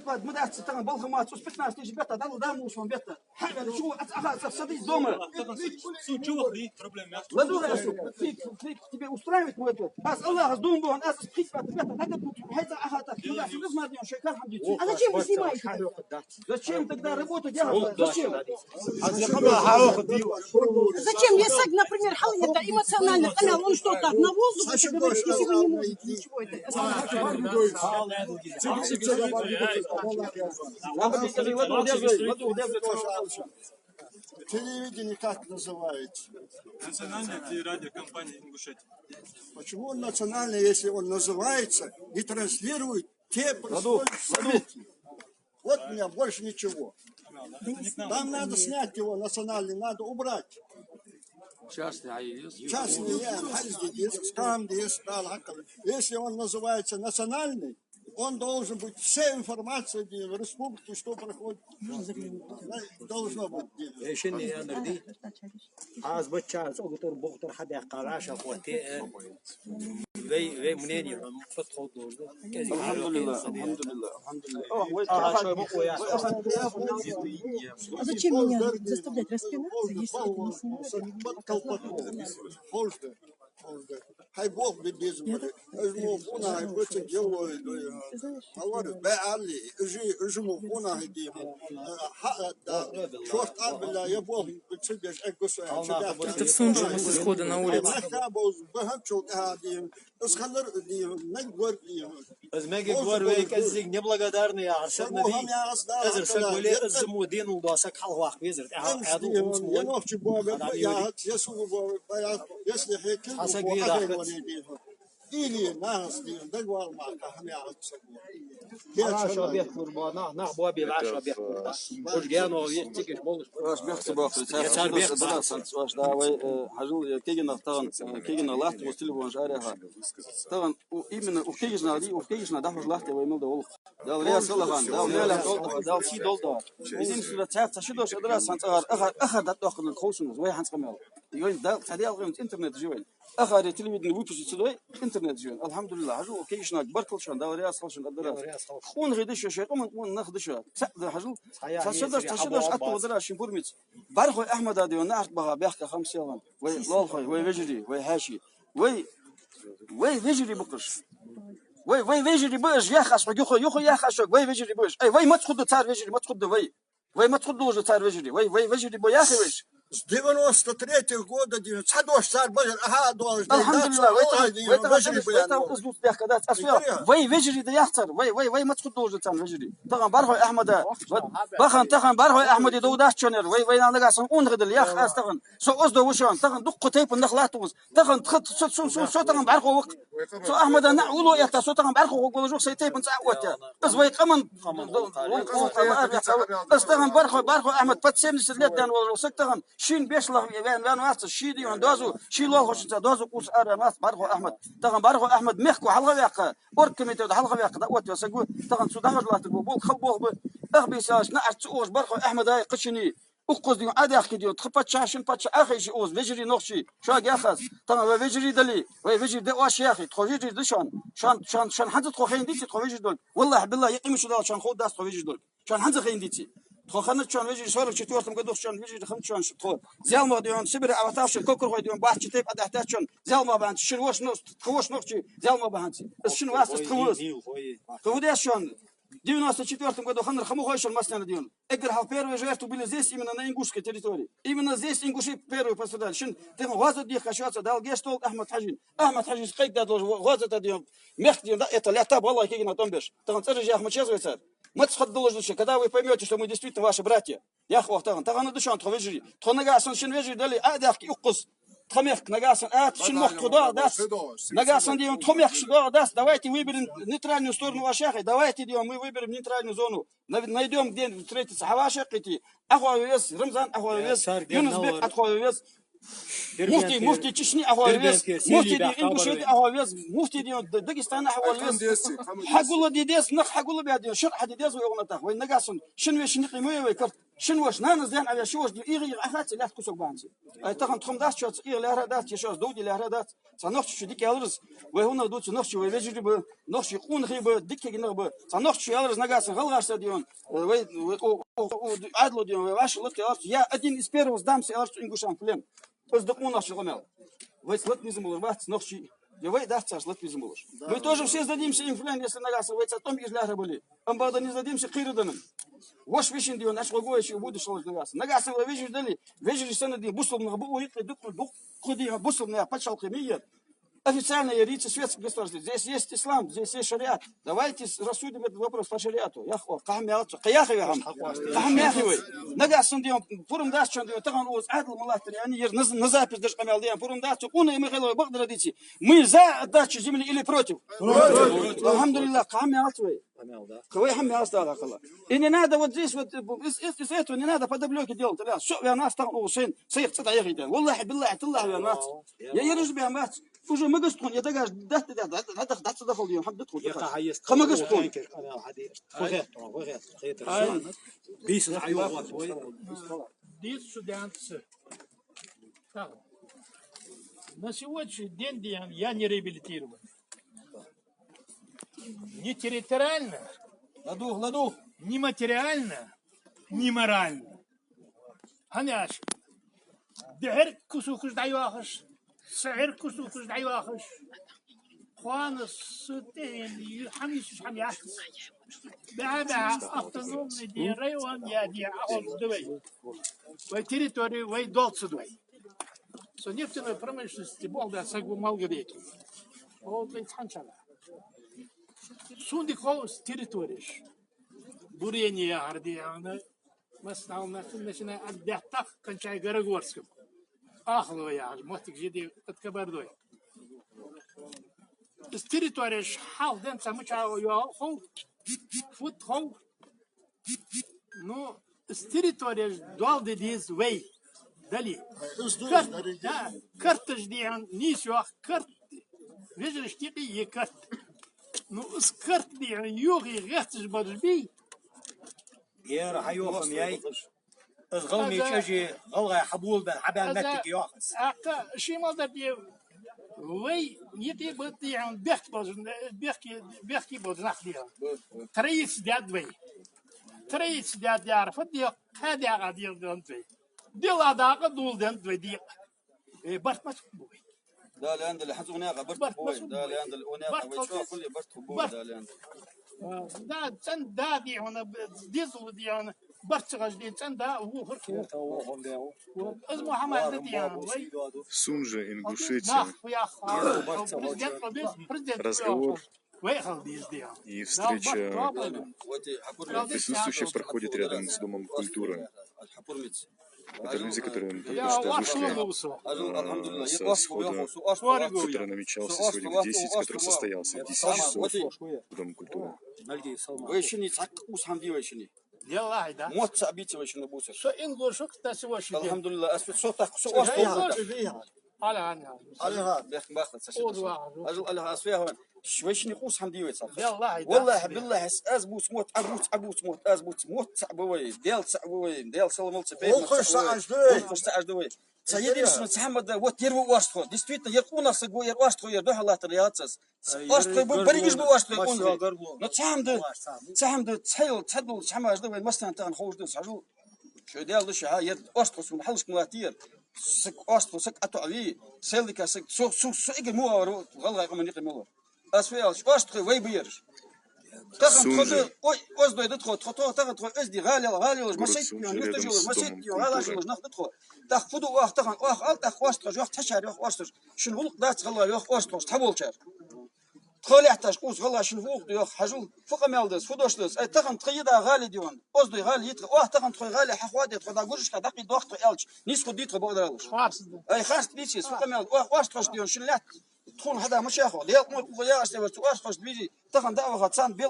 بعد مدة تستغل بالخمات وسبتنا تيجي بيتا دل دام وشون بيتا حاجة شو أخذ صديق دوما لا دور أسوق في تبي أستراليا موتو بس الله غزدون بون أساس كيف بيتا هذا هذا أخذك مدة شو ما ديون شيء كان حمدي هذا شيء مسلمي зачем тогда работать делать зачем зачем если например حل это эмоционально понял он что так на воздух ты говоришь если вы не можете ничего это Телевидение как называется? Национальная радиокомпания Ингушетия. Почему он национальный, если он называется и транслирует те события? Вот у меня больше ничего. Там надо снять его национальный, надо убрать. Частный, если он называется национальный, он должен быть вся информация в республике, что проходит, должно быть. А зачем меня заставлять распинаться, если это не снимается? Hij boog met deze manier. Hij is moe van hij wordt het heel maar bij is moe van hij die short abela я boog met zich ekos Это в Сунжу с исхода на улицу. Özmegi görvey kezig neblagodarny arşadna di. Azır şöyle özümü din uldasa kalvaq bezir. Adu я ночью boog я су boog если هيك или нас договор мака хамя عشرة بيت قربانة نعبوا بالعشرة بيت قربانة وش جانوا يتكش بولش واش بيحسبوا في دراسة واش داوي حاجة كيجنا طبعا كيجنا لاحت وستلفون جارها طبعا وإمنا وكيجنا دافع لاحت ويمل دول دال رياس الله دال نيلا دال شي دول دا إذن في تعرف تشدوش دراسة أخر دتوخن الخوصن زوي حنس كمل يقول دال تدي ألغي إنترنت جوين أخر تلفزيون ويبش تسوي إنترنت جوين الحمد لله حاجة كيجنا بركل شان دال رياس خلشان الدراسة خون غيدش شيء ومن ناخدش سعد حاجة تشدوش أتو دراسة شنبورميت بارخو أحمد هذا ونعرف بها بيحكي 5 يوم وي لالخوي وي وجري وي هاشي وي وجري بقش وي وجري بقش يا خاص يخو يا خاص وي وجري بقش أي وي ما تخد تار وجري ما تخد وي ما تخد وجه تار وجري وي وجري بو يا أخي وش с 93 года 90 сар бажар الحمد لله ويتغزوت بيحك دات أسوأ وي وجري ده يحتر وي ما تخد وجه تار وجري طبعا بارخو أحمد بخن تخن بارخو أحمد دوداش شنر وي أنا قاسم أنغدل يا خاص تخن سو أصده وشان تخن دق تيب النخلاتوس تخن تخد سو تخن بارخو وق سو أحمد نعولو يحتر سو تخن بارخو وقول جوك سيتيب نسعوت بس وي قمن بس تخن بارخو أحمد بتسيم نسلت دان ولا سكتخن شين بيشلح وان واسط شيدي وندازو شيلو خوش دازو قوس ار ماس بارخو احمد تغن بارخو احمد مخكو حلقه ياق اوركميت حلقه ياق دوت وسقو تغن سودان جلات بول خبوغ اخبي ساش نعت اوز بارخو احمد هاي قشني وقص دي عاد اخي دي تخبط شاشن باتش اخي شي اوز بيجري نوخشي شو ياخذ تغن بيجري دلي ويجري دي واش يا اخي تخرجي دشان شان حد تخوين دي تخرجي دول والله بالله يقيم شو شان خود داس تخرجي دول شان حد خين دي تخانت شان ويجي 44 قدوخ شان ويجي 5 شان شطول زال ما ديون سبر عواتاش كوكر هو ديون باح تيب قد احتاج شان زال ما بانت شروش نص تخوش نقشي زال ما بانت شنو واسس تخوش خودي شان 94 году ханр хаму хойшон масляна дион эгер первый жертву были здесь именно на ингушской территории именно здесь ингуши первые пострадали шин тем газа ди хашаца дал гештол Ахмад Хаджин скайк да должен газа та дион мехди да это лята балла кигина томбеш там царь Ахмад Чезвецар мы должны когда вы поймете что мы действительно ваши братья я хватан тагана душан тховежи тхонагасан шин вежи дали адахки уқус تخميخ نجاسن شن مخ خدا داس نجاسن ديون تخميخ شدا داس давайте выберем нейтральную сторону вашей давайте дион мы выберем нейтральную зону найдем где встретиться хавашек идти ахвавес рамзан ахвавес юнусбек ахвавес مفتي تشني أهوالوس مفتي دي إنجوشيتي أهوالوس مفتي دي داغستان أهوالوس حقول دي ديس نخ حقول بيادي شرح دي ديس ويغنى تاخ وين نقاسن شنو شنقي موي ويكرت شنو واش نانز ديان على شو واش إيغي أخذت لا تكسر بانسي أي تخن تخم داش شو إيغ لهردات يشوز دودي لهردات صنعت شو ديك يالرز وهنا دوت نخش ويجري ب نخش يكون غيب ديك جنب صنعت شو يالرز نجاس غلغاش ديون وي عدلو ديون واش لك يا أدين إسبيروس دامس يالرز إنجوشان فلم بس دقون نخش غمل ويسلت ميزمول بات نخش يوي дасташ лет безмолож. Мы тоже все сдадимся инфлюен, если нагасывается, том из ляха были. Амбада не сдадимся кирданым. Вош вишен дион, наш логой еще будет шел нагас. Нагасывая вижу дали, вижу сенады бусл на бу уйти дух ходи бусл на пачал кемия. Официальные лица светских государств. Здесь есть ислам, здесь есть шариат. Давайте рассудим этот вопрос по шариату. Я хо, кахмиат, каяхи вам. Кахмиахи вы. Нагасан дион, пурум даст чон дион, таган уз адл малахтери, они ер на запись даже камел дион, пурум даст, уна и Михайлова багдара дити. Мы за отдачу земли или против? Против. Алхамдулиллах, кахмиат вы. Кого я хамми осталось? И не надо вот здесь вот из этого не надо подоблеки делать. Что я нас там ушин, сех цета ехать. Валлахи биллахи таллахи я нас. Я ерж бия мат. Уже мы гостун, я дагаж дат дохол дiyom. Ham дохол. Хама гостун. بيس حيوات دي студентцы. На сегодняшний день я не реабилитирован. Не территориально, не материально, не морально. Аняш, дер кусукуш дайвахаш, сэр кусукуш дайвахаш. Хуан сутен, хамиш хамяш. Баба автономный район я ди ахол двой. Вой территорию, вой долцы двой. Со нефтяной промышленности болда сагу малгабеки. Вот ведь ханчала. Сундик холос территориш. Бурение ардиана. Масна начиная от дятах, кончая Горогорском. Ахло я, мотик жиди от Кабардой. С территориш хал ден самучао я хол. Фут хол. Ну, с территориш дуал дедиз вей. Дали. Карта ждиан, нисюах, карт. Вежешь типи е карт. Ну, с карт диан, юги, гастиш баджби. يا حيوكم ياي غلمي شجي غلغا حبول بن حبان متك ياخس اكا شي ما دبي وي يتي بدي عن بيحكي بوزنخ ديال تريس داد وي تريس داد يعرف دي هذا غادي دونتي ديال هذا دول دنت دي برت ما بوي ده اللي عند اللي حزو ناقه برت بوي ده اللي عند الأوناقه ويشوف كل برت بوي ده اللي عند دا تن دا دي هنا ديزو دي هنا برتغاج دي تن دا هو هركو اسمه محمد دي وي Сунжа, Ингушетия. Разговор и встреча присутствующих проходит рядом с Домом культуры. Это люди, которые только что вышли со схода, который намечался сегодня в 10, который состоялся в 10 часов в Доме культуры. Вы еще не так усамди вы еще не. يلا هيدا موت سابيتي وش نبوسه. شو إنغول شو كتاسي وش الحمد لله أسفل صوتك شو أصله. على عنها. على هذا باخذ سشيد. أجل على أسفل هون. شويش نقوس حمدي ويتصل. يلا هيدا. والله بالله أزبوت موت أبوت موت أزبوت موت سعبوي ديال سعبوي ديال سلمل سبيل. وخش سعجدوي. سيدي محمد وتيرو واشتو. действительно يرقونا سجوا يرواشتو يردوها الله ترياتس. واشتو بريجش بواشتو يقول. نتحمد تحدل شحماش دوي مثلا تان خوش دوس عجو. شو ديال دش هاي واشتو سون حلش مواتير. سك واشتو سك أتوعي سيلك سك سو إيج موارو غلغة يقوم يقيموا. أسفل واشتو وي بيرش. تاخذ خذ وزدو يدخل تاخذ أزدي غالي وش مسيت هذا شو وش ناخذ تدخل تاخذ واخ تاخذ واش تشاري واش شنو هو قدات غلا واش تحول شار تخلي يحتاج قوس غلا شنو فوق حاجو فوق مالدس فودوشدس اي تاخذ تقيدا غالي ديون وزدو غالي يتخ تاخذ غالي حخوادي تخذ غورش كدقي دوخت الش نيس خديت بقدرالش اي خاص ديتش فوق مال واش ديون شنو تكون هذا مشاخو ديال يا أستاذ تواش فاش بيجي تخن دعوة تان بيل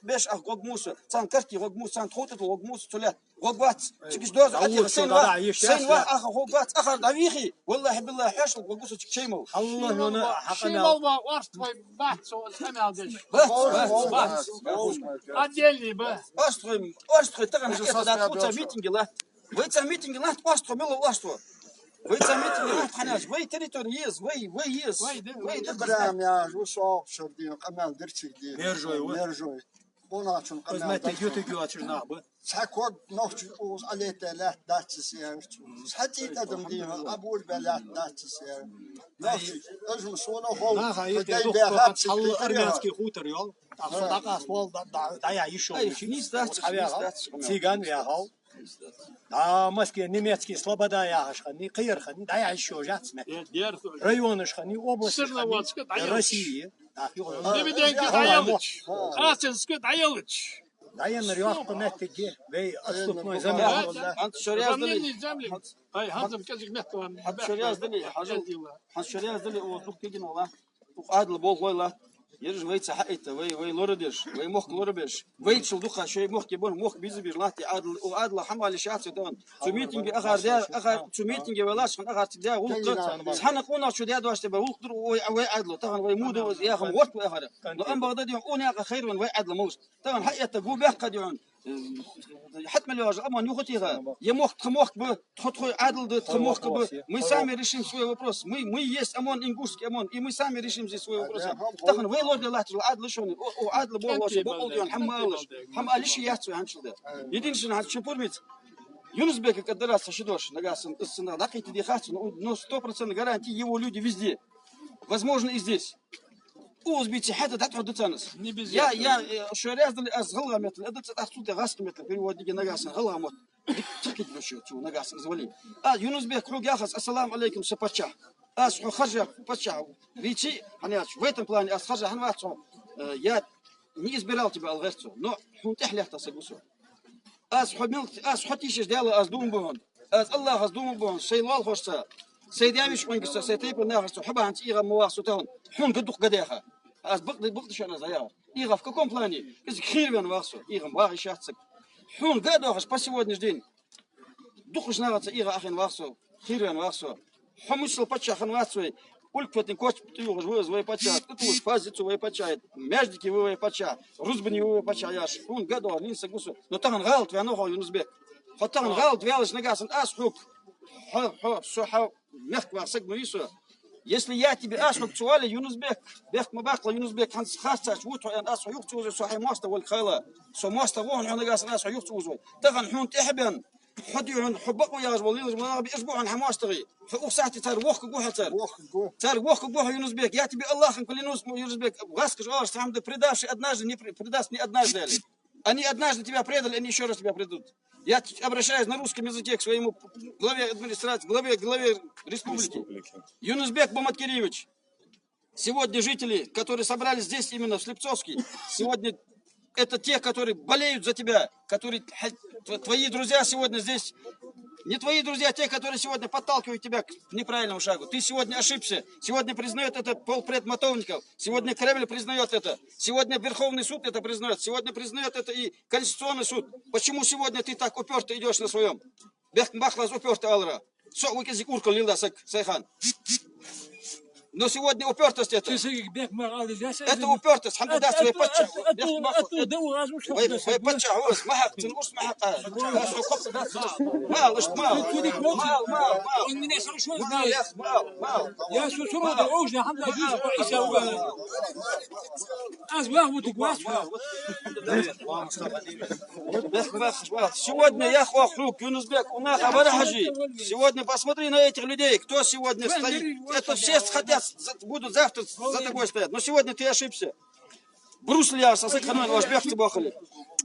بيش غوغ موسى تان كرتي غوغ موسى تان تخوت غوغ موسى تلا غوغات تكش دوز عتي سين واحد أخ غوغات آخر دعويخي والله بالله حاش غوغ موسى تكشيمو الله هنا شيء حقنا ما وارث بات سو اسمع دش بس أديلي به أشتري تغني هذا خوتا ميتينج لا ويتا ميتينج لا تواصل ملا أشتري ويتا ميتينج لا حناش وي تريتوريز وي يس وي برام يا جو صوب شردين قمال درتي دي ميرجوي ميرجوي بوناتون ما قمال تجيو تشناب سحكود نوش اوز عليه تلات دات سيان حتى تدم ديما ابول بلات دات سيان نوش اجم صونا هو لا خايف يا حل ارميانسكي خوتر يول تاخذ اصوال ضيع يشو سيغان يا هاو مسكي نيمецкий слобода я خني قير خني ضيع الشو جات سمع ريون خني область России Дивиденки даялыч. Красинский даялыч. даен рёхта меттеги вей отступной земля أنت شرياز دلي Равнение земли. Ай, хазам казик мехтован. حد شرياز دلي حد شرياز دلي وطوق تيجي والله طوق عادل بول والله يرج ويت حقيته وي لوردش وي مخ لوربش ويت شل دخا شوي مخ كبر مخ بيزبير لاتي عادل وعادل حمال شات دون تو ميتينج اخر تو ميتينج ولاش اخر تدا ولق سحنا قونا شو دياد واش تبا ولق وي عادل طبعا وي مودو يا اخي وقت اخر لو ان بغداد يقون يا خير وي عادل موس طبعا حقيقه جو بقى يون حتى من الواجب اما نيوختيها يمخ تخمخ تحط عادل تخمخ мы сами решим свой вопрос мы есть амон ингушский амон и мы сами решим здесь свой вопрос طبعا وي لورد الله عادل شلون وعادل بول حمالش يحتوي عن شده يدين شنو هاد شو بورميت Юнус Бек, как драться шидош, нагасан, сцена, да, какие-то дихаться, но 100% гарантии его люди везде. Возможно и здесь. Узбите хата да тхуд танас. Я шоряз дали аз галгамет, это тахтуте гаскамет, переводники нагасан, галгамот. Тикет вообще ту нагасан звали. Юнус Бек круг яхас, ассаламу алейкум сапача. Аз хажа пача. Видите, ханяч, в этом плане аз хажа ханвацу. Я не избирал тебя алгерцу, но хунтех ляхта сагусу. Аз хотишь делать аз дум бон. Аз Аллах аз дум бон. Сейлал хошса. سيدامش من قصة سيتيب الناس حبها أنت إيغا مواصلتهم حون قدوق قديها أز بقدش أنا زيار إيغا في كم بلاني كذا خير بين واصل إيغا مواغي شاتسك حون قدوق إيش بس يود نجدين دخش نغت إيغا أخين واصل خير بين واصل حمش البتشا خن واصل ولك فتن كوش بتيوغ جوز وي بتشا تطوش فازيتو وي بتشا ماجدكي وي بتشا رزبني وي بتشا ياش حون قدوق ننسى قصو لو تغن غلط في نوخو يونس بيك حتى غلط فيالش نقاسن أسحوك حب سحو مخك واسق ميسو если я тебе ашмак чуали Юнусбек бек мабакла Юнусбек ханс хасаш вот он ас юхтуз صحي моста والخيلا سو моста وون انا قاس ناس يحتوز تغن حون تحبن حديون حبق يا جبل ما باسبوع عن حماستغي وساعتي تر وخ جوه تر وخ جوه Юнусбек я тебе Allah клянусь Юнусбек غاسك аж сам да предашь однажды не предаст не однажды они однажды тебя предали они еще раз тебя предадут. Я обращаюсь на русском языке к своему главе администрации, главе республики. Юнусбек Баматкириевич, сегодня жители, которые собрались здесь именно в Слепцовске, сегодня это те, которые болеют за тебя, которые твои друзья сегодня здесь. Не твои друзья, те, которые сегодня подталкивают тебя к неправильному шагу. Ты сегодня ошибся. Сегодня признает это полпред Матовников. Сегодня Кремль признает это. Сегодня Верховный суд это признает. Сегодня признает это и Конституционный суд. Почему сегодня ты так уперто идешь на своем? Бехмахлаз уперто алра. Со указик уркал лилдасак сайхан. Но сегодня упертость это. Это упертость. Хамдас свой патча. Свой патча. Ус махак. Тинус махак. Мал, ишт мал. Мал. Я сусуру дорожный хамда жуз Иса уга. Аз вахмутик васфа. Сегодня я хохрук Юнусбек. У нас абарахажи. Сегодня посмотри на этих людей, кто сегодня стоит. Это все хотят. Будут завтра за тобой стоять. Но сегодня ты ошибся. Брус Ляс, ваш бехты бахали.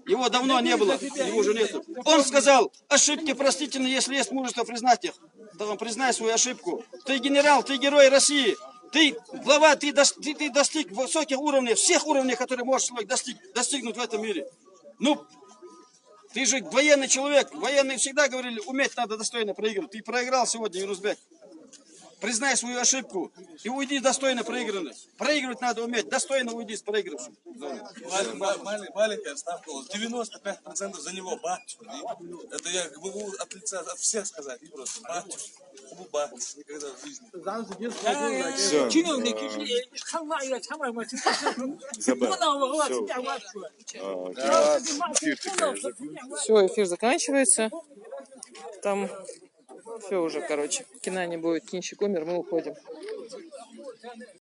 Его давно не было, его уже нету. Он сказал, ошибки простительны, если есть мужество признать их. Да, признай свою ошибку. Ты генерал, ты герой России. Ты глава, ты достиг высоких уровней, всех уровней, которые можешь достигнуть в этом мире. Ну, ты же военный человек. Военные всегда говорили, уметь надо достойно проигрывать. Ты проиграл сегодня, Юнусбек. Признай свою ошибку и уйди достойно проигранно. Проигрывать надо уметь. Достойно уйди с проигравшим. Маленькая ставка, 95% за него батюшка. Это я могу от лица от всех сказать. Просто батюшка. Батюшка никогда в жизни. Все. Все, эфир заканчивается. Там все уже, короче. Кина не будет. Кинщик умер, мы уходим.